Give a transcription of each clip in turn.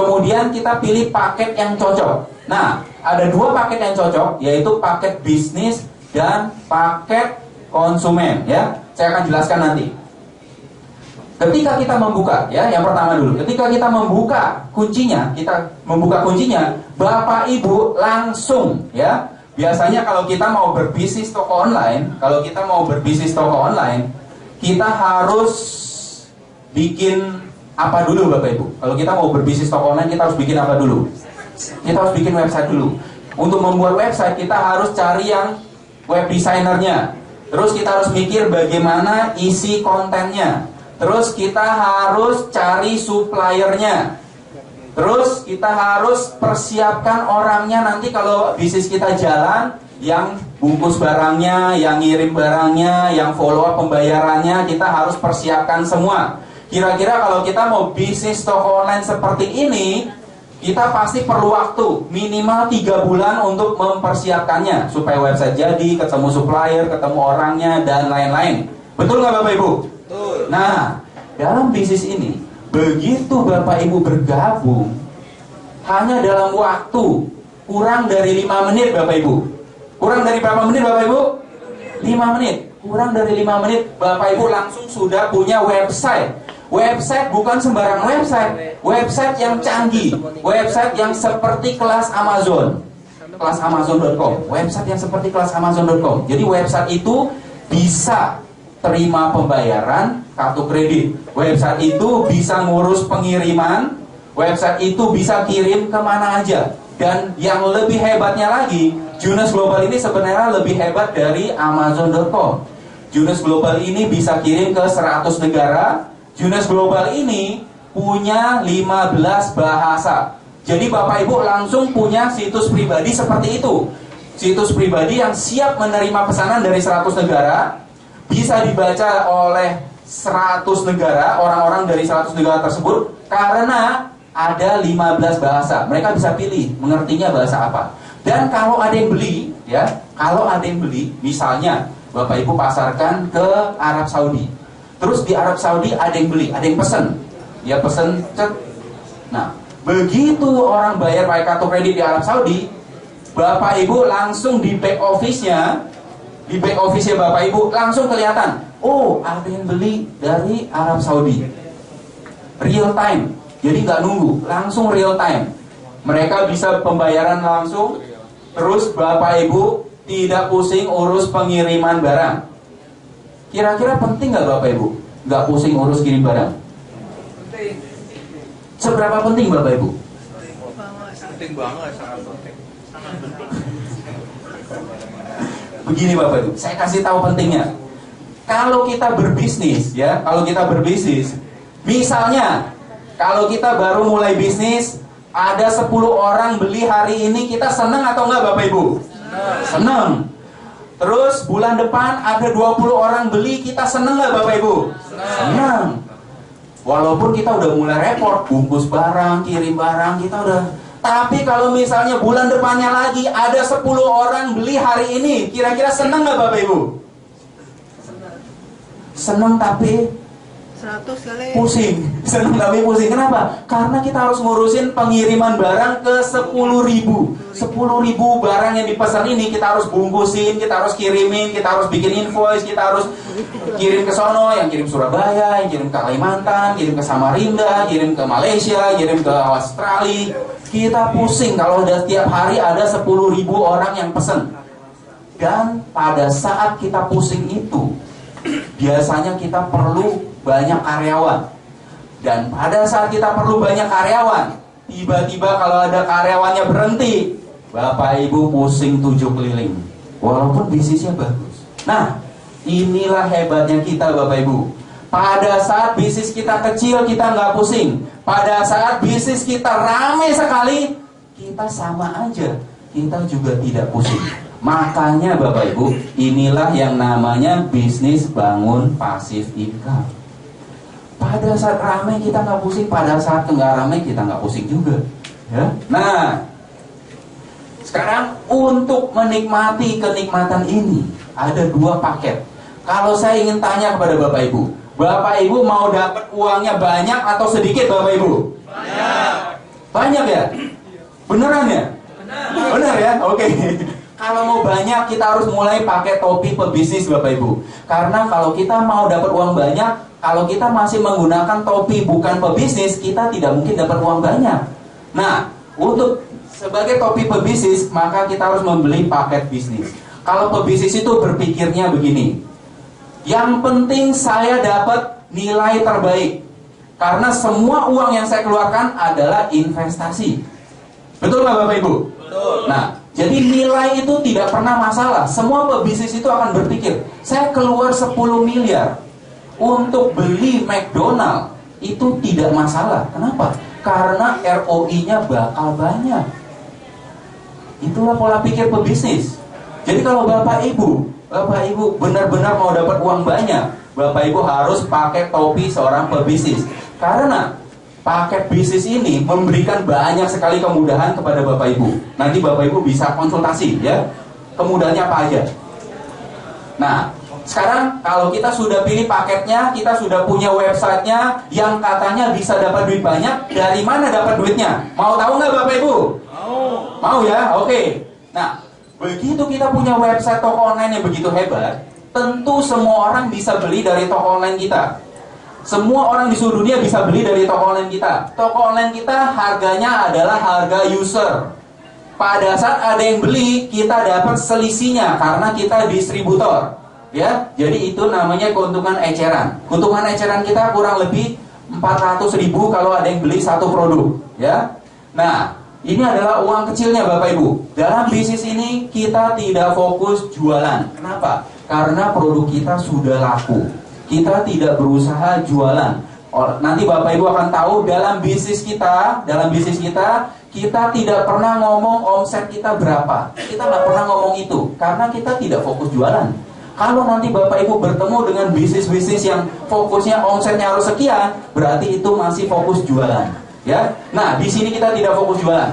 Kemudian kita pilih paket yang cocok. Nah, ada dua paket yang cocok, yaitu paket bisnis dan paket konsumen. Ya, saya akan jelaskan nanti. Ketika kita membuka, ya, yang pertama dulu. Ketika kita membuka kuncinya, Bapak Ibu langsung, ya. Biasanya kalau kita mau berbisnis toko online, kita harus bikin apa dulu Bapak Ibu? Kalau kita mau berbisnis toko online, kita harus bikin apa dulu? Kita harus bikin website dulu. Untuk membuat website, kita harus cari yang web designernya. Terus kita harus mikir bagaimana isi kontennya. Terus kita harus cari suppliernya. Terus kita harus persiapkan orangnya nanti kalau bisnis kita jalan, yang bungkus barangnya, yang ngirim barangnya, yang follow up pembayarannya, kita harus persiapkan semua. Kira-kira kalau kita mau bisnis toko online seperti ini, kita pasti perlu waktu minimal 3 bulan untuk mempersiapkannya supaya website jadi, ketemu supplier, ketemu orangnya, dan lain-lain. Betul nggak Bapak Ibu? Betul. Nah, dalam bisnis ini, begitu Bapak Ibu bergabung, hanya dalam waktu kurang dari 5 menit Bapak Ibu. Kurang dari berapa menit Bapak Ibu? 5 menit. Kurang dari 5 menit Bapak Ibu langsung sudah punya website. Website bukan sembarang website. Website yang canggih. Website yang seperti kelas Amazon. Kelas Amazon.com. Website yang seperti kelas Amazon.com. Jadi website itu bisa terima pembayaran kartu kredit. Website itu bisa ngurus pengiriman. Website itu bisa kirim kemana aja. Dan yang lebih hebatnya lagi, Junus Global ini sebenarnya lebih hebat dari Amazon.com. Junus Global ini bisa kirim ke 100 negara. Junus Global ini punya 15 bahasa. Jadi Bapak Ibu langsung punya situs pribadi seperti itu. Situs pribadi yang siap menerima pesanan dari 100 negara. Bisa dibaca oleh 100 negara, orang-orang dari 100 negara tersebut. Karena ada 15 bahasa. Mereka bisa pilih mengertinya bahasa apa. Dan kalau ada yang beli, ya, misalnya Bapak Ibu pasarkan ke Arab Saudi. Terus di Arab Saudi ada yang beli, ada yang pesen. Dia pesen, cet. Nah, begitu orang bayar pakai kartu kredit di Arab Saudi, Bapak Ibu langsung di back office-nya, Bapak Ibu langsung kelihatan, oh, ada yang beli dari Arab Saudi. Real time. Jadi nggak nunggu, langsung real time. Mereka bisa pembayaran langsung. Terus Bapak Ibu tidak pusing urus pengiriman barang. Kira-kira penting nggak Bapak Ibu? Nggak pusing urus kirim barang? Penting. Seberapa penting Bapak Ibu? Penting banget, sangat penting. Begini Bapak Ibu, saya kasih tahu pentingnya. Kalau kita berbisnis, ya, misalnya, kalau kita baru mulai bisnis, ada 10 orang beli hari ini, kita senang atau enggak Bapak Ibu? Senang. Terus bulan depan ada 20 orang beli, kita senang enggak Bapak Ibu? Senang. Walaupun kita udah mulai repot, bungkus barang, kirim barang, kita udah. Tapi kalau misalnya bulan depannya lagi ada 10 orang beli hari ini, kira-kira senang enggak Bapak Ibu? Senang tapi 100 kali pusing. Senang tapi pusing. Kenapa? Karena kita harus ngurusin pengiriman barang ke 10.000 barang yang dipesan ini kita harus bungkusin, kita harus kirimin, kita harus bikin invoice, kita harus kirim ke sono, yang kirim Surabaya, yang kirim ke Kalimantan, kirim ke Samarinda, kirim ke Malaysia, kirim ke Australia. Kita pusing kalau udah tiap hari ada 10.000 orang yang pesen. Dan pada saat kita pusing itu, biasanya kita perlu banyak karyawan. Dan pada saat kita perlu banyak karyawan, tiba-tiba kalau ada karyawannya berhenti, Bapak Ibu pusing 7 keliling. Walaupun bisnisnya bagus. Nah, inilah hebatnya kita Bapak Ibu. Pada saat bisnis kita kecil, kita nggak pusing. Pada saat bisnis kita ramai sekali, kita sama aja, kita juga tidak pusing. Makanya Bapak Ibu, inilah yang namanya bisnis bangun pasif income. Pada saat ramai kita nggak pusing, pada saat nggak ramai kita nggak pusing juga. Ya? Nah, sekarang untuk menikmati kenikmatan ini ada 2 paket. Kalau saya ingin tanya kepada Bapak Ibu mau dapat uangnya banyak atau sedikit Bapak Ibu? Banyak. Banyak ya? Beneran ya? Bener ya? Oke. Kalau mau banyak, kita harus mulai pakai topi pebisnis Bapak Ibu. Karena kalau kita mau dapat uang banyak, kalau kita masih menggunakan topi bukan pebisnis, kita tidak mungkin dapat uang banyak. Nah, untuk sebagai topi pebisnis, maka kita harus membeli paket bisnis. Kalau pebisnis itu berpikirnya begini, yang penting saya dapat nilai terbaik. Karena semua uang yang saya keluarkan adalah investasi. Betul nggak Bapak Ibu? Betul. Nah, jadi nilai itu tidak pernah masalah. Semua pebisnis itu akan berpikir, saya keluar 10 miliar untuk beli McDonald, itu tidak masalah. Kenapa? Karena ROI-nya bakal banyak. Itulah pola pikir pebisnis. Jadi kalau Bapak Ibu benar-benar mau dapat uang banyak, Bapak Ibu harus pakai topi seorang pebisnis. Karena paket bisnis ini memberikan banyak sekali kemudahan kepada Bapak Ibu. Nanti Bapak Ibu bisa konsultasi ya, kemudahannya apa aja. Nah, sekarang kalau kita sudah pilih paketnya, kita sudah punya websitenya yang katanya bisa dapat duit banyak. Dari mana dapat duitnya? Mau tahu nggak Bapak Ibu? Mau ya? Oke. Nah, begitu kita punya website toko online yang begitu hebat, tentu semua orang bisa beli dari toko online kita. Semua orang di seluruh dunia bisa beli dari toko online kita. Toko online kita harganya adalah harga user. Pada saat ada yang beli, kita dapat selisihnya karena kita distributor. Ya, jadi itu namanya keuntungan eceran. Keuntungan eceran kita kurang lebih 400.000 kalau ada yang beli satu produk. Ya, nah ini adalah uang kecilnya Bapak Ibu. Dalam bisnis ini kita tidak fokus jualan. Kenapa? Karena produk kita sudah laku. Kita tidak berusaha jualan. Nanti Bapak Ibu akan tahu dalam bisnis kita kita tidak pernah ngomong omset kita berapa. Kita nggak pernah ngomong itu karena kita tidak fokus jualan. Kalau nanti Bapak Ibu bertemu dengan bisnis-bisnis yang fokusnya omsetnya harus sekian, berarti itu masih fokus jualan. Ya, nah di sini kita tidak fokus jualan.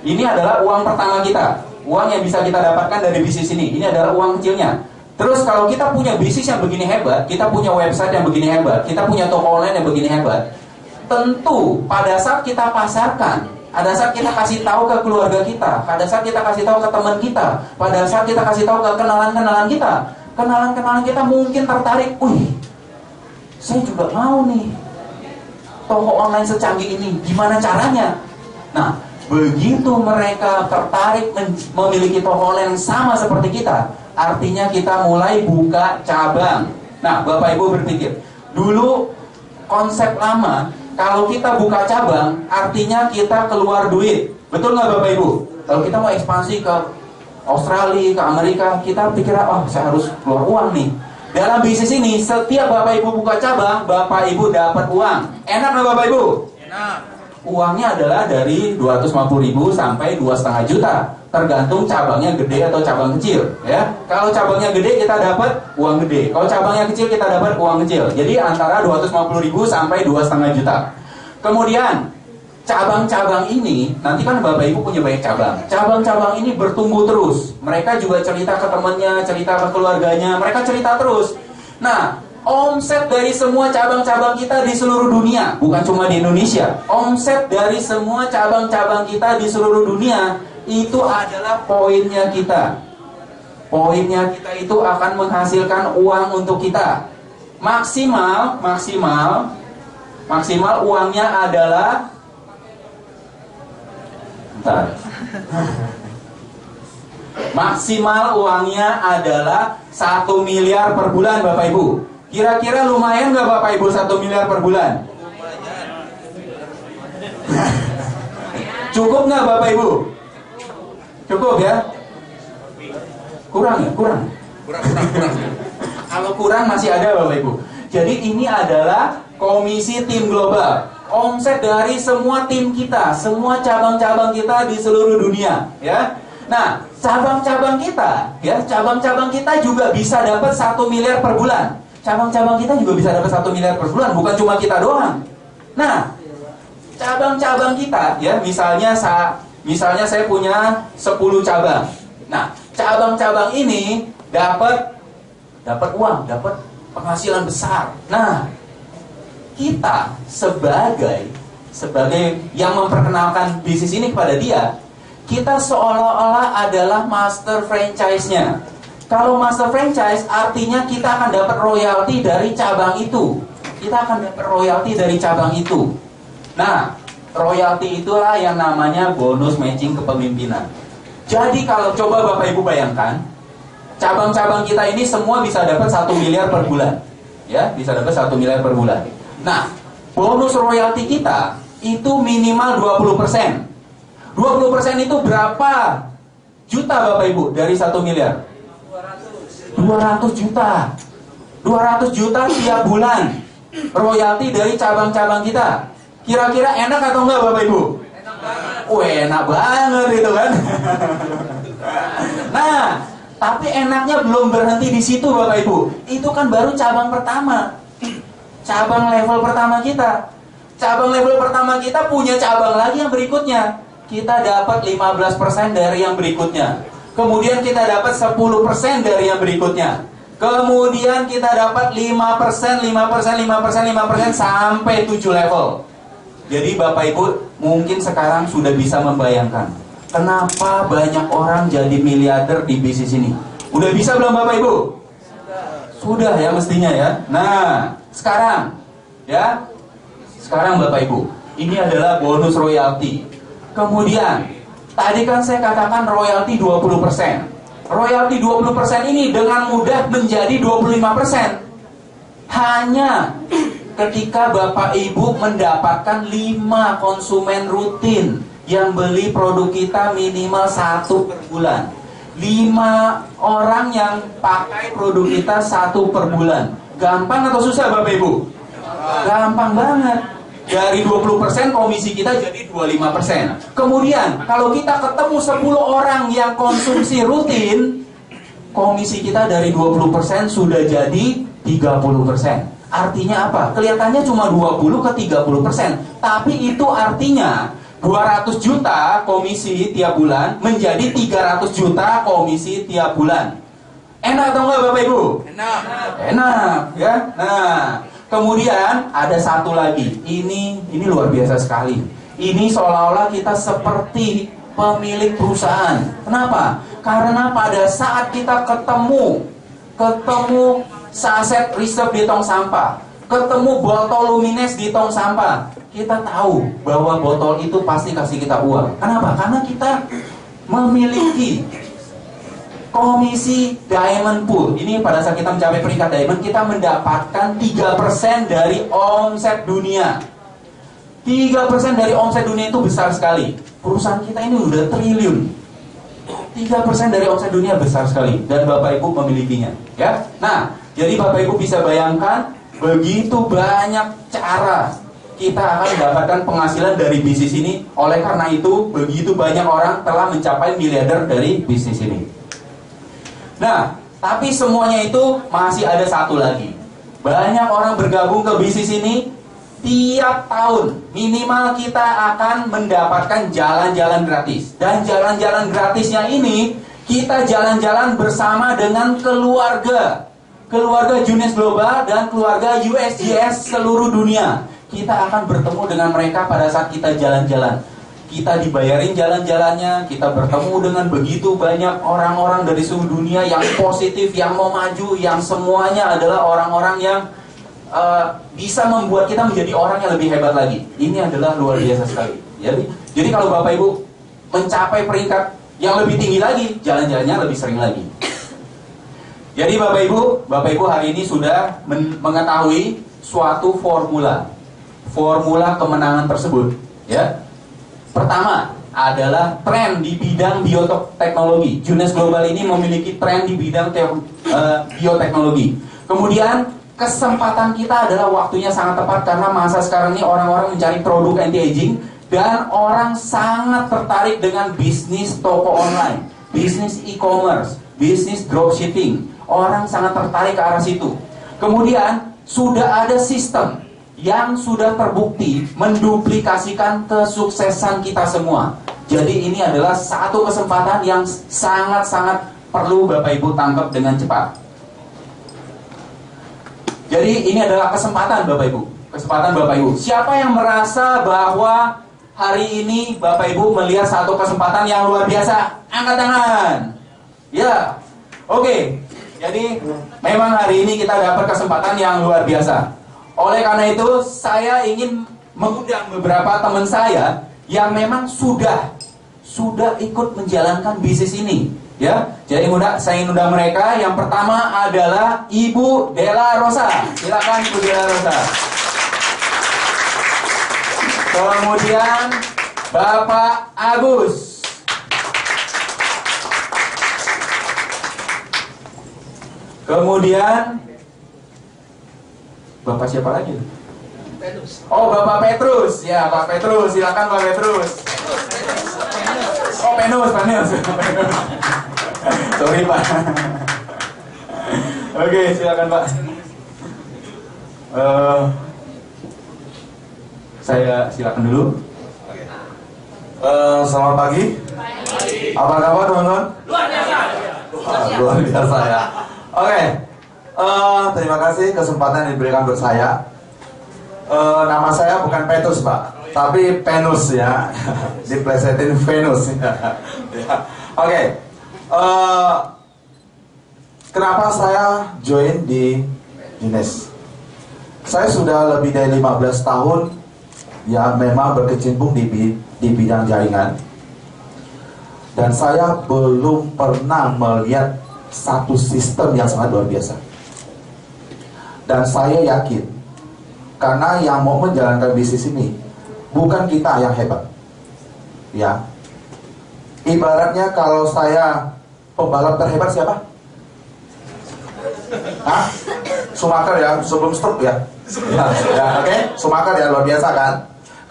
Ini adalah uang pertama kita, uang yang bisa kita dapatkan dari bisnis ini. Ini adalah uang kecilnya. Terus kalau kita punya bisnis yang begini hebat, kita punya website yang begini hebat, kita punya toko online yang begini hebat, tentu pada saat kita pasarkan, pada saat kita kasih tahu ke keluarga kita, pada saat kita kasih tahu ke teman kita, pada saat kita kasih tahu ke kenalan-kenalan kita mungkin tertarik. Wih, saya juga mau nih toko online secanggih ini, gimana caranya? Nah, begitu mereka tertarik memiliki toko online yang sama seperti kita, artinya kita mulai buka cabang. Nah, Bapak Ibu berpikir, dulu konsep lama, kalau kita buka cabang, artinya kita keluar duit. Betul nggak Bapak Ibu? Kalau kita mau ekspansi ke Australia, ke Amerika, kita pikir, oh saya harus keluar uang nih. Dalam bisnis ini, setiap Bapak Ibu buka cabang, Bapak Ibu dapat uang. Enak nggak Bapak Ibu? Enak. Uangnya adalah dari 250.000 sampai 2,5 juta. Tergantung cabangnya gede atau cabang kecil. Ya, kalau cabangnya gede kita dapat uang gede. Kalau cabangnya kecil kita dapat uang kecil. Jadi antara 250.000 sampai 2,5 juta. Kemudian cabang-cabang ini, nanti kan Bapak Ibu punya banyak cabang. Cabang-cabang ini bertumbuh terus. Mereka juga cerita ke temannya, cerita ke keluarganya. Mereka cerita terus. Nah, omset dari semua cabang-cabang kita di seluruh dunia, bukan cuma di Indonesia. Omset dari semua cabang-cabang kita di seluruh dunia, itu adalah poinnya kita. Poinnya kita itu akan menghasilkan uang untuk kita. Maksimal uangnya adalah, maksimal uangnya adalah 1 miliar per bulan Bapak Ibu. Kira-kira lumayan nggak Bapak Ibu 1 miliar per bulan? Cukup nggak Bapak Ibu? Cukup ya? Kurang ya? Kurang. Kalau kurang masih ada Bapak Ibu. Jadi ini adalah komisi tim global. Omset dari semua tim kita, semua cabang-cabang kita di seluruh dunia, ya. Nah, cabang-cabang kita juga bisa dapat 1 miliar per bulan. Cabang-cabang kita juga bisa dapat 1 miliar per bulan, bukan cuma kita doang. Nah, cabang-cabang kita, ya, misalnya saya punya 10 cabang. Nah, cabang-cabang ini dapat uang, dapat penghasilan besar. Nah, kita sebagai sebagai yang memperkenalkan bisnis ini kepada dia, kita seolah-olah adalah master franchise-nya. Kalau master franchise artinya kita akan dapat royalti dari cabang itu. Kita akan dapat royalti dari cabang itu. Nah, royalti itulah yang namanya bonus matching kepemimpinan. Jadi kalau coba Bapak Ibu bayangkan, cabang-cabang kita ini semua bisa dapat 1 miliar per bulan. Ya, bisa dapat 1 miliar per bulan. Nah, bonus royalti kita itu minimal 20%. 20% itu berapa juta Bapak Ibu dari 1 miliar? 200 juta. 200 juta tiap bulan royalti dari cabang-cabang kita. Kira-kira enak atau enggak Bapak Ibu? Enak banget. Enak banget itu kan. Nah, tapi enaknya belum berhenti di situ Bapak Ibu. Itu kan baru cabang pertama. Cabang level pertama kita. Cabang level pertama kita punya cabang lagi yang berikutnya. Kita dapat 15% dari yang berikutnya. Kemudian kita dapat 10% dari yang berikutnya. Kemudian kita dapat 5%, 5%, 5%, 5% sampai 7 level. Jadi Bapak Ibu mungkin sekarang sudah bisa membayangkan kenapa banyak orang jadi miliarder di bisnis ini. Udah bisa belum Bapak Ibu? Sudah ya mestinya ya. Nah, sekarang ya. Sekarang Bapak Ibu, ini adalah bonus royalti. Kemudian, tadi kan saya katakan royalti 20%. Royalti 20% ini dengan mudah menjadi 25%. Hanya ketika Bapak Ibu mendapatkan 5 konsumen rutin yang beli produk kita minimal 1 per bulan. 5 orang yang pakai produk kita 1 per bulan. Gampang atau susah Bapak Ibu? Gampang banget. Dari 20% komisi kita jadi 25%. Kemudian kalau kita ketemu 10 orang yang konsumsi rutin, komisi kita dari 20% sudah jadi 30%. Artinya apa? Kelihatannya cuma 20 ke 30%. Tapi itu artinya 200 juta komisi tiap bulan menjadi 300 juta komisi tiap bulan. Enak atau enggak Bapak Ibu? Enak. Enak ya. Nah, kemudian ada satu lagi. Ini luar biasa sekali. Ini seolah-olah kita seperti pemilik perusahaan. Kenapa? Karena pada saat kita ketemu saset reserve di tong sampah, ketemu botol Lumines di tong sampah, kita tahu bahwa botol itu pasti kasih kita uang. Kenapa? Karena kita memiliki komisi Diamond Pool. Ini pada saat kita mencapai peringkat Diamond, kita mendapatkan 3% dari omset dunia. 3% dari omset dunia itu besar sekali. Perusahaan kita ini udah triliun. 3% dari omset dunia besar sekali. Dan Bapak Ibu memilikinya ya. Nah, jadi Bapak Ibu bisa bayangkan begitu banyak cara kita akan mendapatkan penghasilan dari bisnis ini. Oleh karena itu, begitu banyak orang telah mencapai miliarder dari bisnis ini. Nah, tapi semuanya itu masih ada satu lagi. Banyak orang bergabung ke bisnis ini. Tiap tahun minimal kita akan mendapatkan jalan-jalan gratis. Dan jalan-jalan gratisnya ini kita jalan-jalan bersama dengan keluarga Junius Global dan keluarga USGS seluruh dunia. Kita akan bertemu dengan mereka pada saat kita jalan-jalan. Kita dibayarin jalan-jalannya, kita bertemu dengan begitu banyak orang-orang dari seluruh dunia yang positif, yang mau maju, yang semuanya adalah orang-orang yang bisa membuat kita menjadi orang yang lebih hebat lagi. Ini adalah luar biasa sekali. Jadi kalau Bapak Ibu mencapai peringkat yang lebih tinggi lagi, jalan-jalannya lebih sering lagi. Jadi Bapak Ibu hari ini sudah mengetahui suatu formula kemenangan tersebut. Ya, pertama adalah tren di bidang bioteknologi. Junius Global ini memiliki tren di bidang bioteknologi. Kemudian kesempatan kita adalah waktunya sangat tepat karena masa sekarang ini orang-orang mencari produk anti-aging dan orang sangat tertarik dengan bisnis toko online, bisnis e-commerce, bisnis dropshipping. Orang sangat tertarik ke arah situ. Kemudian sudah ada sistem yang sudah terbukti menduplikasikan kesuksesan kita semua. Jadi ini adalah satu kesempatan yang sangat-sangat perlu Bapak Ibu tangkap dengan cepat. Jadi ini adalah kesempatan Bapak Ibu. kesempatan Bapak Ibu. Siapa yang merasa bahwa hari ini Bapak Ibu melihat satu kesempatan yang luar biasa? Angkat tangan. Ya, oke. Jadi memang hari ini kita dapat kesempatan yang luar biasa. Oleh karena itu saya ingin mengundang beberapa teman saya yang memang sudah ikut menjalankan bisnis ini. Ya, jadi saya undang mereka. Yang pertama adalah Ibu Della Rosa. Silakan Ibu Della Rosa. Kemudian Bapak Agus. Kemudian Bapak siapa lagi? Petrus. Oh, Bapak Petrus. Ya, Pak Petrus. Silakan Pak Petrus. Oh, Penus. Sorry Pak. Oke, silakan Pak. Saya silakan dulu. Selamat pagi. Apa kabar teman-teman? Luar biasa ya. Oke. Terima kasih kesempatan yang diberikan untuk saya. Nama saya bukan Petrus Pak, tapi Penus ya. Diplesetin Venus ya. Oke. Kenapa saya join di Ines? Saya sudah lebih dari 15 tahun ya memang berkecimpung di bidang jaringan. Dan saya belum pernah melihat satu sistem yang sangat luar biasa. Dan saya yakin, karena yang mau menjalankan bisnis ini bukan kita yang hebat. Ya. Ibaratnya kalau saya pembalap terhebat siapa? Hah? Schumacher ya, sebelum stop ya. Ya, oke. Schumacher ya, luar biasa kan?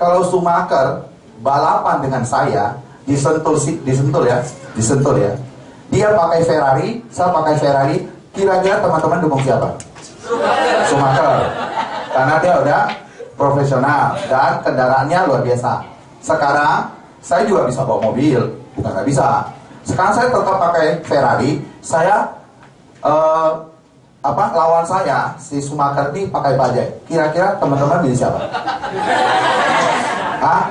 Kalau Schumacher balapan dengan saya disentul ya. Dia pakai Ferrari, saya pakai Ferrari. Kira-kira teman-teman dukung siapa? Schumacher. Karena dia udah profesional dan kendaraannya luar biasa. Sekarang saya juga bisa bawa mobil, bukan nggak bisa. Sekarang saya tetap pakai Ferrari. Saya lawan saya si Schumacher ini pakai bajai. Kira-kira teman-teman milih siapa?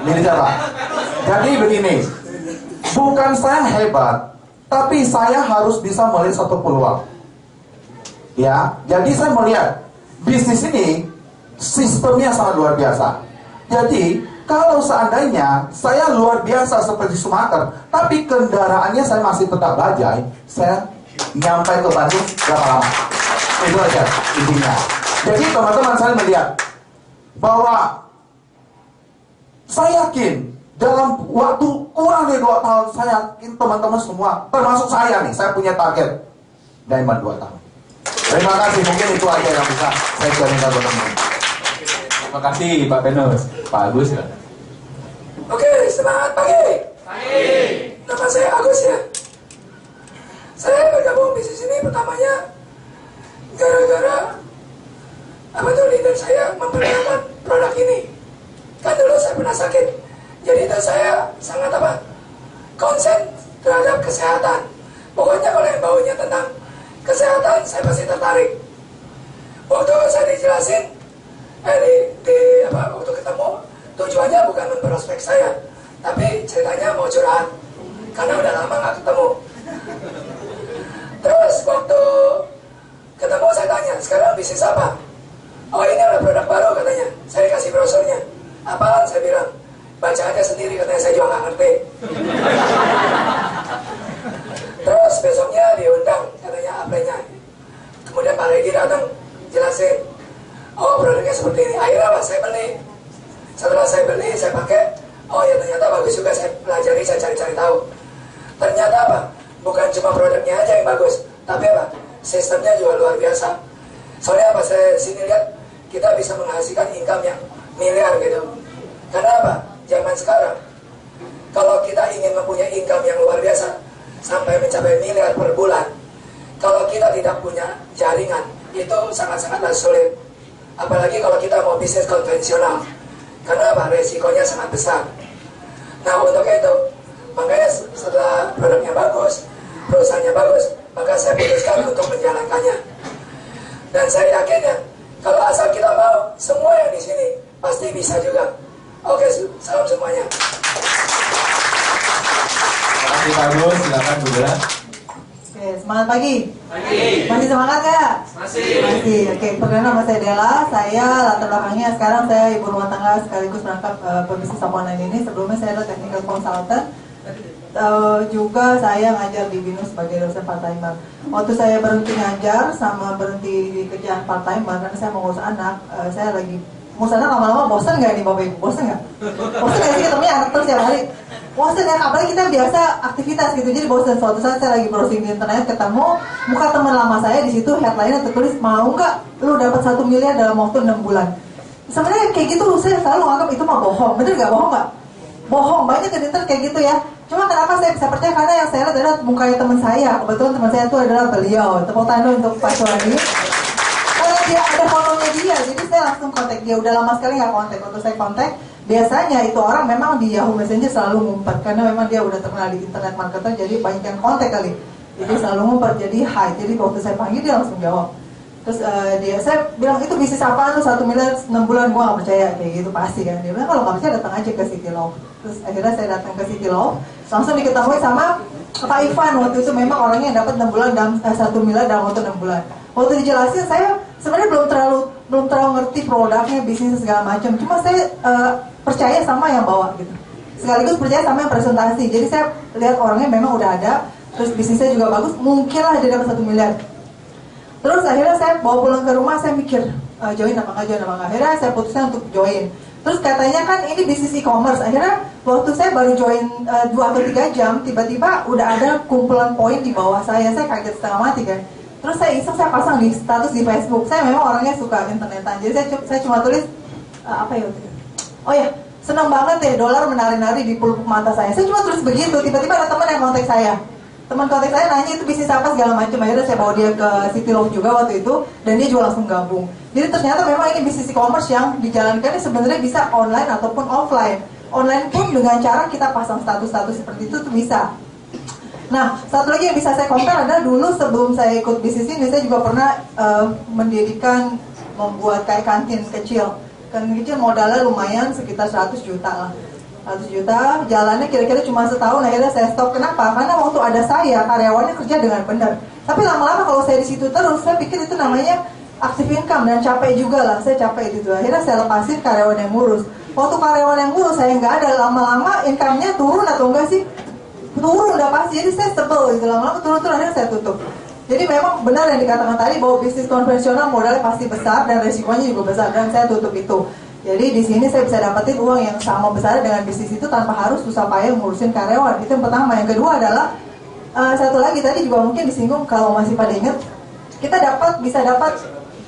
Milih siapa? Jadi begini, bukan saya hebat, tapi saya harus bisa melihat satu peluang. Ya, jadi saya melihat bisnis ini sistemnya sangat luar biasa. Jadi kalau seandainya saya luar biasa seperti Schumacher, tapi kendaraannya saya masih tetap bajai, saya nyampe ke Bandung berapa lama? Itu aja intinya. Jadi teman-teman, saya melihat bahwa saya yakin dalam waktu kurang dari 2 tahun, saya yakin teman-teman semua, termasuk saya nih, saya punya target Diamond 2 tahun. Terima kasih, mungkin itu aja yang bisa saya jarinkan buat teman-teman. Terima kasih Pak Penus. Pak Agus ya. Oke, selamat pagi. Nama saya Agus ya. Saya bergabung bisnis ini pertamanya gara-gara leader saya memperkenalkan produk ini. Kan dulu saya pernah sakit, jadi itu saya sangat konsen terhadap kesehatan. Pokoknya kalau yang baunya tentang kesehatan, saya pasti tertarik. Waktu saya dijelasin, waktu ketemu, tujuannya bukan memprospek saya, tapi ceritanya mau curhat, karena udah lama nggak ketemu. Terus waktu ketemu saya tanya, sekarang bisnis apa? Oh, ini ada produk baru katanya. Saya kasih brosurnya. Apaan? Saya bilang, baca aja sendiri, katanya. Saya juga nggak ngerti. Terus besoknya diundang, katanya apply-nya. Kemudian Pak Regi datang, jelasin, oh produknya seperti ini. Akhirnya saya beli. Setelah saya beli, saya pakai. Oh ya, ternyata bagus juga. Saya pelajari, saya cari-cari tahu. Ternyata bukan cuma produknya aja yang bagus, tapi sistemnya juga luar biasa. Soalnya saya sini lihat, kita bisa menghasilkan income yang miliar gitu. Karena zaman sekarang, kalau kita ingin mempunyai income yang luar biasa sampai mencapai miliar per bulan, kalau kita tidak punya jaringan, itu sangat-sangatlah sulit. Apalagi kalau kita mau bisnis konvensional, karena resikonya sangat besar. Nah, untuk itu, makanya setelah produknya bagus, perusahaannya bagus, maka saya putuskan untuk menjalankannya. Dan saya yakin ya, kalau asal kita mau, semua yang di sini kasih Pak Agus, silakan Bu Dela. Oke, semangat pagi. Pagi. Masih semangat nggak? Masih. Masih. Oke, perkenalkan nama saya Dela. Saya latar belakangnya sekarang saya ibu rumah tangga sekaligus merangkap pebisnis online ini. Sebelumnya saya adalah technical consultant. Juga saya ngajar di BINUS sebagai dosen part timer. Waktu saya berhenti ngajar sama berhenti di kerjaan part timer karena saya mengurus anak, saya lagi ngurus anak lama-lama bosan nggak nih Bapak Ibu? Bosan nggak? Bosan nggak sih ketemunya anak terus tiap hari? Bosan ya, apalagi kita biasa aktivitas gitu, jadi bosan. Suatu saat saya lagi browsing di internet, ketemu muka teman lama saya di situ, headline-nya tertulis, mau nggak lu dapat 1 miliar dalam waktu 6 bulan. Sebenarnya kayak gitu saya selalu anggap itu mah bohong, bener nggak bohong nggak? Bohong, banyak di internet kayak gitu ya. Cuma kenapa saya bisa percaya, karena yang saya lihat adalah mukanya teman saya. Kebetulan teman saya itu adalah beliau. Tepuk tangan untuk Pak Suwadi. Karena dia ada fotonya dia, jadi saya langsung kontak dia. Udah lama sekali nggak kontak. Waktu saya kontak, biasanya itu orang memang di Yahoo Messenger selalu ngumpet, karena memang dia udah terkenal di internet marketer, jadi banyak yang kontak kali. Jadi selalu ngumpet, jadi hi. Jadi waktu saya panggil dia langsung jawab. Terus saya bilang, itu bisnis apaan tuh 1 miliar 6 bulan, gue gak percaya. Kayak gitu pasti kan. Dia bilang, kalau gak percaya datang aja ke City Love. Terus akhirnya saya datang ke City Love, langsung diketahui sama Pak Ivan. Waktu itu memang orangnya yang dapat 6 bulan dalam 1 miliar dalam waktu 6 bulan. Waktu dijelasin, saya sebenarnya belum terlalu ngerti produknya, bisnis segala macam. Cuma saya percaya sama yang bawa gitu. Sekaligus percaya sama yang presentasi. Jadi saya lihat orangnya memang udah ada, terus bisnisnya juga bagus, mungkinlah dia dapat 1 miliar. Terus akhirnya saya bawa pulang ke rumah, saya mikir join apa nggak. Akhirnya saya putuskan untuk join. Terus katanya kan ini bisnis e-commerce. Akhirnya waktu saya baru join 2 atau 3 jam, tiba-tiba udah ada kumpulan poin di bawah saya. Saya kaget setengah mati kan. Terus saya iseng, saya pasang di status di Facebook. Saya memang orangnya suka internetan. Jadi saya cuma tulis apa ya? Oh ya, senang banget ya dolar menari-nari di pelupuk mata saya. Saya cuma tulis begitu. Tiba-tiba ada teman yang kontak saya. Teman kontak saya nanya itu bisnis apa segala macam. Akhirnya saya bawa dia ke City Love juga waktu itu, dan dia juga langsung gabung. Jadi ternyata memang ini bisnis e-commerce yang dijalankan sebenarnya bisa online ataupun offline. Online pun dengan cara kita pasang status-status seperti itu tuh bisa. Nah, satu lagi yang bisa saya compare adalah dulu sebelum saya ikut bisnis ini, saya juga pernah mendirikan, membuat kayak kantin kecil. Kantin kecil modalnya lumayan, sekitar 100 juta lah. 100 juta, jalannya kira-kira cuma setahun, akhirnya saya stop. Kenapa? Karena waktu ada saya, karyawannya kerja dengan benar. Tapi lama-lama kalau saya di situ terus, saya pikir itu namanya active income, dan capek juga lah, saya capek itu. Akhirnya saya lepasin karyawan yang ngurus. Waktu karyawan yang ngurus saya nggak ada, lama-lama income-nya turun atau enggak sih? Turun udah pasti, jadi saya sebel gitu, lama-lama turun, akhirnya saya tutup. Jadi memang benar yang dikatakan tadi bahwa bisnis konvensional modalnya pasti besar dan resikonya juga besar, dan saya tutup itu. Jadi di sini saya bisa dapetin uang yang sama besar dengan bisnis itu tanpa harus susah payah ngurusin karyawan. Itu yang pertama. Yang kedua adalah satu lagi tadi juga mungkin disinggung, kalau masih pada ingat, kita bisa dapat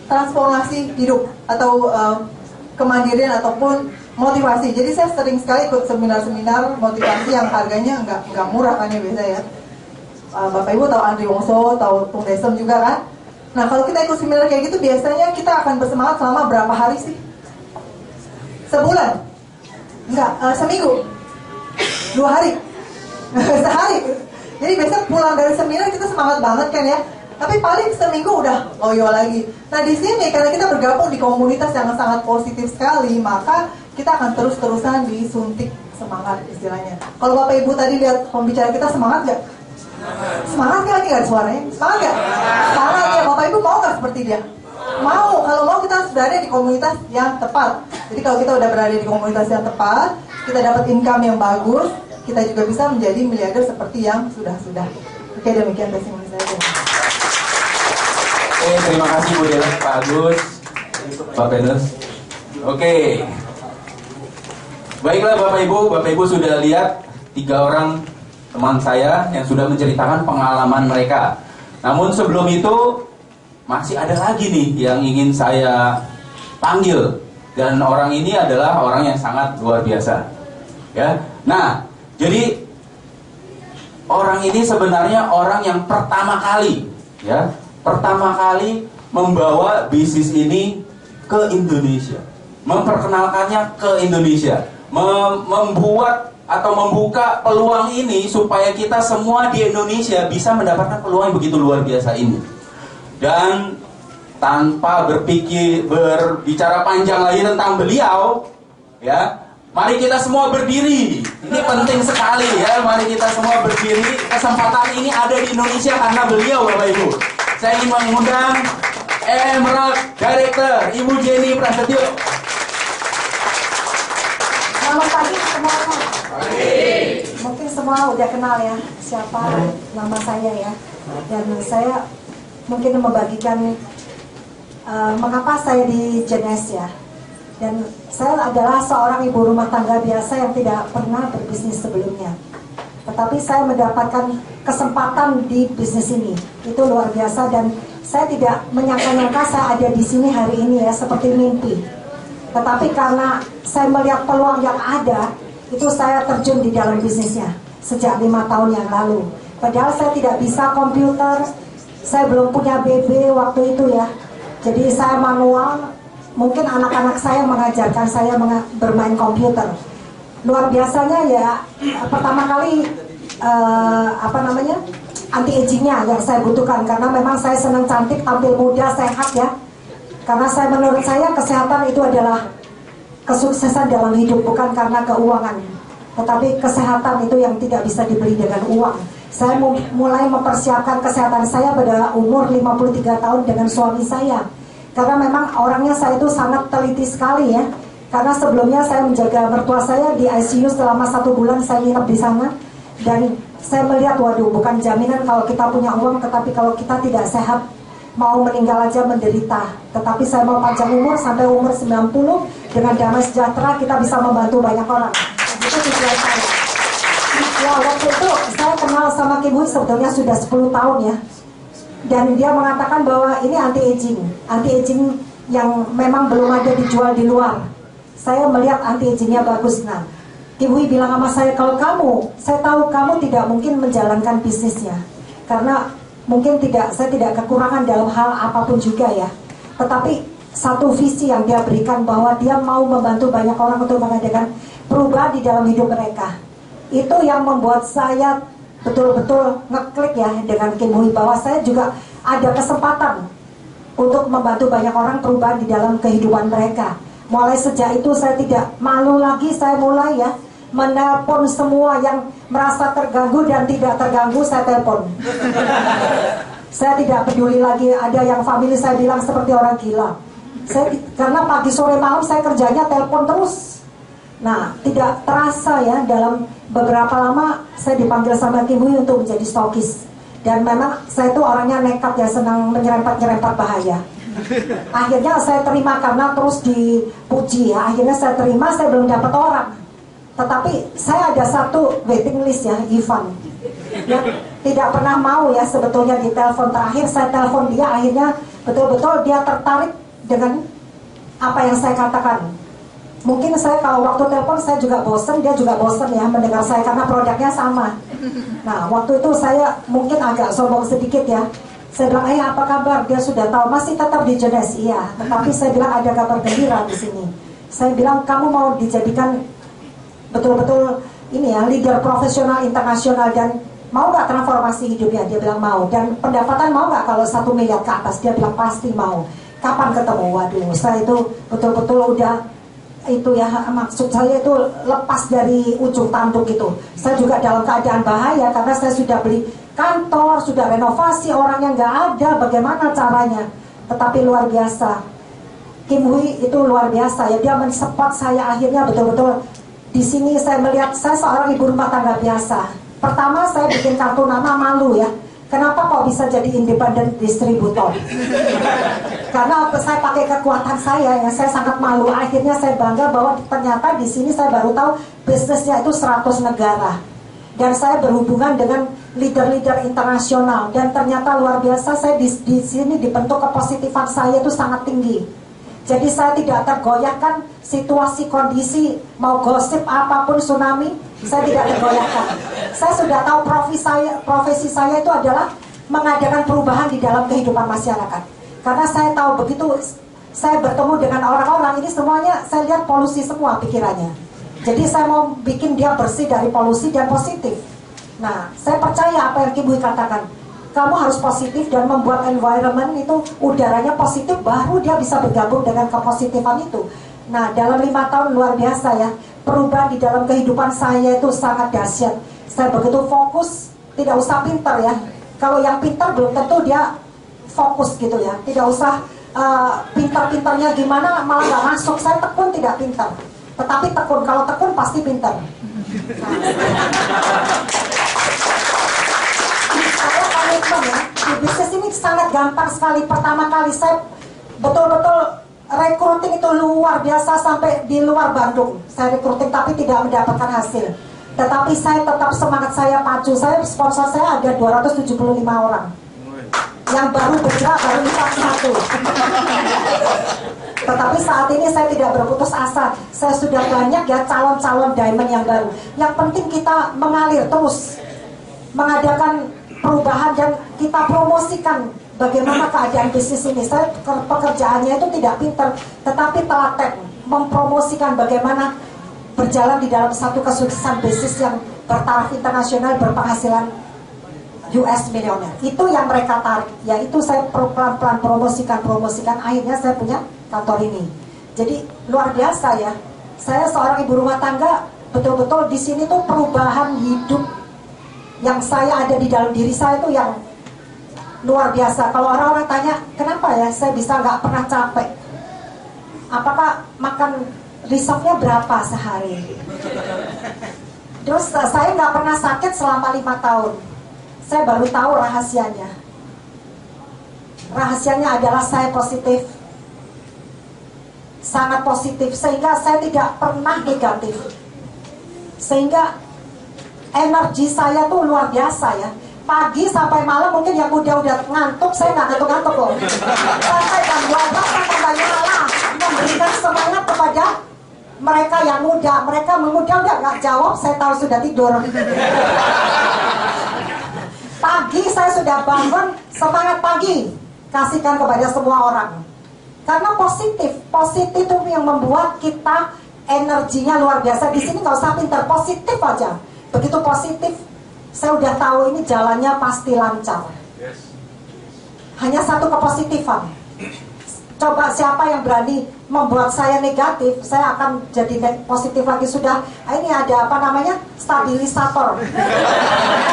transformasi hidup atau kemandirian ataupun motivasi. Jadi saya sering sekali ikut seminar-seminar motivasi yang harganya nggak murah kan ya biasa ya. Bapak Ibu tahu Andri Wongso, tahu Tung Desem juga kan. Nah kalau kita ikut seminar kayak gitu, biasanya kita akan bersemangat selama berapa hari sih? Sebulan? Enggak, seminggu? 2 hari? Sehari? Jadi biasa pulang dari seminar kita semangat banget kan ya. Tapi paling seminggu udah loyo lagi. Nah di sini karena kita bergabung di komunitas yang sangat positif sekali, maka kita akan terus-terusan disuntik semangat istilahnya. Kalau Bapak Ibu tadi lihat pembicara kita, semangat gak? Semangat gak? Lagi gak suaranya? Semangat gak? Semangat ya. Bapak Ibu mau gak seperti dia? Mau. Kalau mau kita harus berada di komunitas yang tepat. Jadi kalau kita udah berada di komunitas yang tepat, kita dapat income yang bagus, kita juga bisa menjadi miliarder seperti yang sudah-sudah. Oke, demikian testimoni saya. Oke, terima kasih Bu Dela, Pak Agus, Pak Penes. Oke. Baiklah Bapak Ibu sudah lihat 3 orang teman saya yang sudah menceritakan pengalaman mereka. Namun sebelum itu masih ada lagi nih yang ingin saya panggil, dan orang ini adalah orang yang sangat luar biasa. Ya. Nah, jadi orang ini sebenarnya orang yang pertama kali membawa bisnis ini ke Indonesia, memperkenalkannya ke Indonesia, membuat atau membuka peluang ini supaya kita semua di Indonesia bisa mendapatkan peluang yang begitu luar biasa ini. Dan tanpa berbicara panjang lagi tentang beliau, ya, Mari kita semua berdiri. Ini penting sekali ya. Mari kita semua berdiri. Kesempatan ini ada di Indonesia karena beliau, Bapak Ibu. Saya ingin mengundang Emerald Director Ibu Jenny Prasetyo. Selamat pagi semuanya. Mungkin semua udah kenal ya siapa nama saya ya. Dan saya mungkin membagikan mengapa saya di Jenes ya. Dan saya adalah seorang ibu rumah tangga biasa yang tidak pernah berbisnis sebelumnya. Tetapi saya mendapatkan kesempatan di bisnis ini. Itu luar biasa dan saya tidak menyangka-nyangka saya ada di sini hari ini ya, seperti mimpi. Tetapi karena saya melihat peluang yang ada, itu saya terjun di dalam bisnisnya sejak 5 tahun yang lalu. Padahal saya tidak bisa komputer, saya belum punya BB waktu itu ya. Jadi saya manual. Mungkin anak-anak saya mengajarkan saya bermain komputer. Luar biasanya ya, pertama kali anti agingnya yang saya butuhkan karena memang saya senang cantik, tampil muda, sehat ya. Karena menurut saya kesehatan itu adalah kesuksesan dalam hidup, bukan karena keuangan, tetapi kesehatan itu yang tidak bisa dibeli dengan uang. Saya mulai mempersiapkan kesehatan saya pada umur 53 tahun dengan suami saya. Karena memang orangnya saya itu sangat teliti sekali ya. Karena sebelumnya saya menjaga mertua saya di ICU selama 1 bulan saya nginep di sana. Dan saya melihat, waduh, bukan jaminan kalau kita punya uang, tetapi kalau kita tidak sehat, mau meninggal aja menderita. Tetapi saya mau panjang umur sampai umur 90 dengan damai sejahtera, kita bisa membantu banyak orang. Itu tujuan saya. Ya, waktu itu saya kenal sama Kim Hui sebetulnya sudah 10 tahun ya. Dan dia mengatakan bahwa ini anti-aging yang memang belum ada dijual di luar. Saya melihat anti-agingnya bagus. Nah, Kim Hui bilang sama saya, kalau saya tahu kamu tidak mungkin menjalankan bisnisnya. Karena mungkin saya tidak kekurangan dalam hal apapun juga ya. Tetapi satu visi yang dia berikan bahwa dia mau membantu banyak orang untuk mengadakan perubahan di dalam hidup mereka. Itu yang membuat saya betul-betul ngeklik ya dengan Kim Hui bahwa saya juga ada kesempatan untuk membantu banyak orang perubahan di dalam kehidupan mereka. Mulai sejak itu saya tidak malu lagi, saya mulai ya menelpon semua yang merasa terganggu dan tidak terganggu, saya telepon. Saya tidak peduli lagi ada yang family saya bilang seperti orang gila. Karena pagi sore malam saya kerjanya telepon terus. Nah, tidak terasa ya, dalam beberapa lama saya dipanggil sama Kim Hui untuk menjadi stokis. Dan memang saya itu orangnya nekat ya, senang menyerempet-nyerempet bahaya. Akhirnya saya terima karena terus dipuji ya. Akhirnya saya terima, saya belum dapat orang. Tetapi saya ada satu waiting list ya, Ivan. Yang tidak pernah mau ya sebetulnya di telepon. Terakhir saya telepon dia, akhirnya betul-betul dia tertarik dengan apa yang saya katakan. Mungkin saya kalau waktu telepon saya juga bosen, dia juga bosen ya mendengar saya karena produknya sama. Nah, waktu itu saya mungkin agak sombong sedikit ya. Saya bilang, apa kabar? Dia sudah tahu, masih tetap di Jenes, iya. Tetapi saya bilang ada kabar gembira di sini. Saya bilang, kamu mau dijadikan betul-betul ini ya, leader profesional internasional dan mau nggak transformasi hidupnya? Dia bilang mau. Dan pendapatan mau nggak kalau 1 miliar ke atas? Dia bilang pasti mau. Kapan ketemu? Waduh, saya itu betul-betul udah itu ya, maksud saya itu lepas dari ujung tanduk itu. Saya juga dalam keadaan bahaya karena saya sudah beli kantor, sudah renovasi, orangnya nggak ada, bagaimana caranya? Tetapi luar biasa, Kim Hui itu luar biasa ya, dia mensupport saya. Akhirnya betul-betul di sini saya melihat saya seorang ibu rumah tangga biasa. Pertama saya bikin kartu nama, malu ya. Kenapa kok bisa jadi independent distributor? Karena saya pakai kekuatan saya ya, saya sangat malu. Akhirnya saya bangga bahwa ternyata di sini saya baru tahu bisnisnya itu 100 negara. Dan saya berhubungan dengan leader-leader internasional. Dan ternyata luar biasa, saya di sini dibentuk kepositifan saya itu sangat tinggi. Jadi saya tidak tergoyahkan situasi kondisi, mau gosip apapun tsunami, saya tidak tergoyahkan. Saya sudah tahu profesi saya itu adalah mengadakan perubahan di dalam kehidupan masyarakat. Karena saya tahu begitu saya bertemu dengan orang-orang ini semuanya saya lihat polusi semua pikirannya. Jadi saya mau bikin dia bersih dari polusi dan positif. Nah, saya percaya apa yang Kim Hui katakan. Kamu harus positif dan membuat environment itu udaranya positif, baru dia bisa bergabung dengan kepositifan itu. Nah, dalam 5 tahun luar biasa ya, perubahan di dalam kehidupan saya itu sangat dahsyat. Saya begitu fokus, tidak usah pintar ya. Kalau yang pintar belum tentu dia fokus gitu ya. Tidak usah pintar-pintarnya gimana, malah gak masuk. Saya tekun tidak pintar, tetapi tekun, kalau tekun pasti pintar. Saya komitmen ya, di bisnis ini sangat gampang sekali. Pertama kali saya betul-betul recruiting itu luar biasa, sampai di luar Bandung saya recruiting tapi tidak mendapatkan hasil. Tetapi saya tetap semangat, saya pacu. Saya sponsor saya ada 275 orang. Yang baru bergerak baru 41. Tetapi saat ini saya tidak berputus asa. Saya sudah banyak ya calon-calon diamond yang baru. Yang penting kita mengalir terus, mengadakan perubahan dan kita promosikan bagaimana keadaan bisnis ini. Saya pekerjaannya itu tidak pintar, tetapi telaten mempromosikan bagaimana berjalan di dalam satu kesuksesan bisnis yang bertaraf internasional, berpenghasilan US milioner. Itu yang mereka tarik. Yaitu saya pelan-pelan promosikan. Akhirnya saya punya kantor ini. Jadi luar biasa ya. Saya seorang ibu rumah tangga, betul-betul di sini tuh perubahan hidup yang saya ada di dalam diri saya itu yang luar biasa. Kalau orang-orang tanya, kenapa ya saya bisa nggak pernah capek? Apakah makan risotnya berapa sehari? Terus saya nggak pernah sakit selama 5 tahun. Saya baru tahu rahasianya. Rahasianya adalah saya positif, sangat positif, sehingga saya tidak pernah negatif. Sehingga energi saya tuh luar biasa ya. Pagi sampai malam, mungkin yang udah ngantuk, saya nggak ngantuk-ngantuk loh. Sampai jam 12 sampai malam memberikan semangat kepada mereka yang muda. Mereka memuda udah nggak jawab, saya tahu sudah tidur. Pagi saya sudah bangun, semangat pagi, kasihkan kepada semua orang. Karena positif itu yang membuat kita energinya luar biasa. Di sini nggak usah pintar, positif aja. Begitu positif, saya udah tahu ini jalannya pasti lancar. Hanya satu kepositifan. Coba siapa yang berani membuat saya negatif, saya akan jadi positif lagi. Sudah, ini ada apa namanya, stabilisator.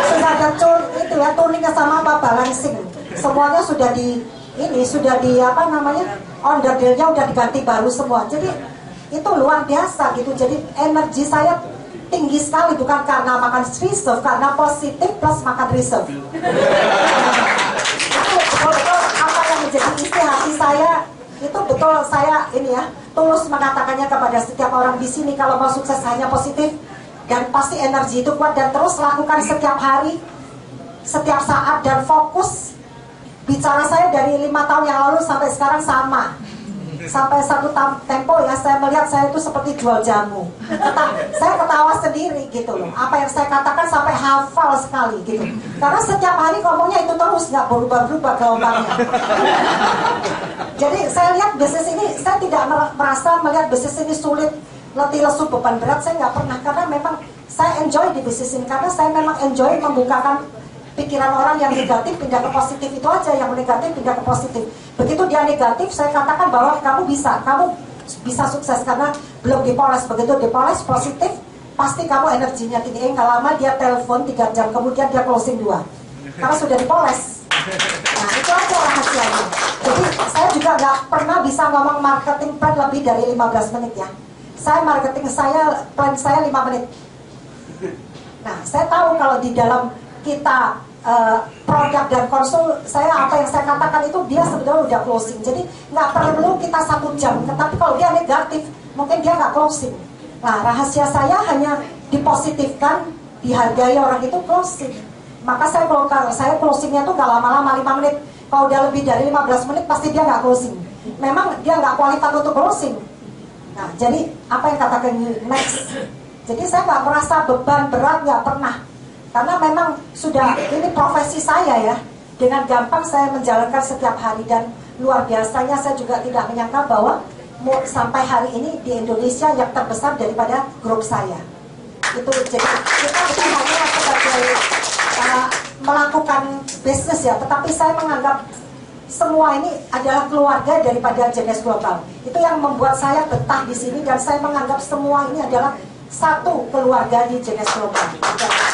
Sudah ada itu ya, tuningnya sama apa, balancing. Semuanya sudah sudah di apa namanya, onderdilnya udah diganti baru semua. Jadi itu luar biasa gitu. Jadi energi saya tinggi sekali, bukan karena makan reserve, karena positif plus makan reserve. Itu betul-betul apa yang menjadi isi hati saya. Itu betul, saya ini ya tulus mengatakannya kepada setiap orang di sini. Kalau mau sukses hanya positif, dan pasti energi itu kuat, dan terus lakukan setiap hari, setiap saat, dan fokus. Bicara saya dari 5 tahun yang lalu sampai sekarang sama. Sampai satu tempo ya, saya melihat saya itu seperti jual jamu. Saya ketawa sendiri gitu loh. Apa yang saya katakan sampai hafal sekali gitu. Karena setiap hari ngomongnya itu terus, nggak berubah-berubah gelombangnya. Jadi saya lihat bisnis ini, saya tidak merasa melihat bisnis ini sulit, letih lesu, beban berat. Saya nggak pernah, karena memang saya enjoy di bisnis ini. Karena saya memang enjoy membukakan pikiran orang yang negatif pindah ke positif, itu aja. Yang negatif pindah ke positif. Begitu dia negatif, saya katakan bahwa kamu bisa sukses karena belum dipoles. Begitu dipoles positif, pasti kamu energinya tinggi. Nggak lama dia telepon 3 jam kemudian dia closing 2 karena sudah dipoles. Nah itu aja rahasianya. Jadi saya juga nggak pernah bisa ngomong marketing plan lebih dari 15 menit ya. Saya marketing plan saya 5 menit. Nah saya tahu kalau di dalam kita produk dan konsul, apa yang saya katakan itu dia sebetulnya udah closing. Jadi nggak perlu kita 1 jam. Tetapi kalau dia negatif, mungkin dia nggak closing. Nah rahasia saya hanya dipositifkan, dihargai orang itu closing. Maka saya closingnya tuh nggak lama-lama, 5 menit. Kalau udah lebih dari 15 menit pasti dia nggak closing. Memang dia nggak kualitas untuk closing. Nah jadi apa yang katakan next. Jadi saya nggak merasa beban berat, nggak pernah. Karena memang sudah ini profesi saya ya. Dengan gampang saya menjalankan setiap hari. Dan luar biasanya saya juga tidak menyangka bahwa sampai hari ini di Indonesia yang terbesar daripada grup saya. Itu jadi kita bukan hanya sebagai melakukan bisnis ya, tetapi saya menganggap semua ini adalah keluarga daripada Jenes Global. Itu yang membuat saya betah di sini dan saya menganggap semua ini adalah satu keluarga di Jenes Global.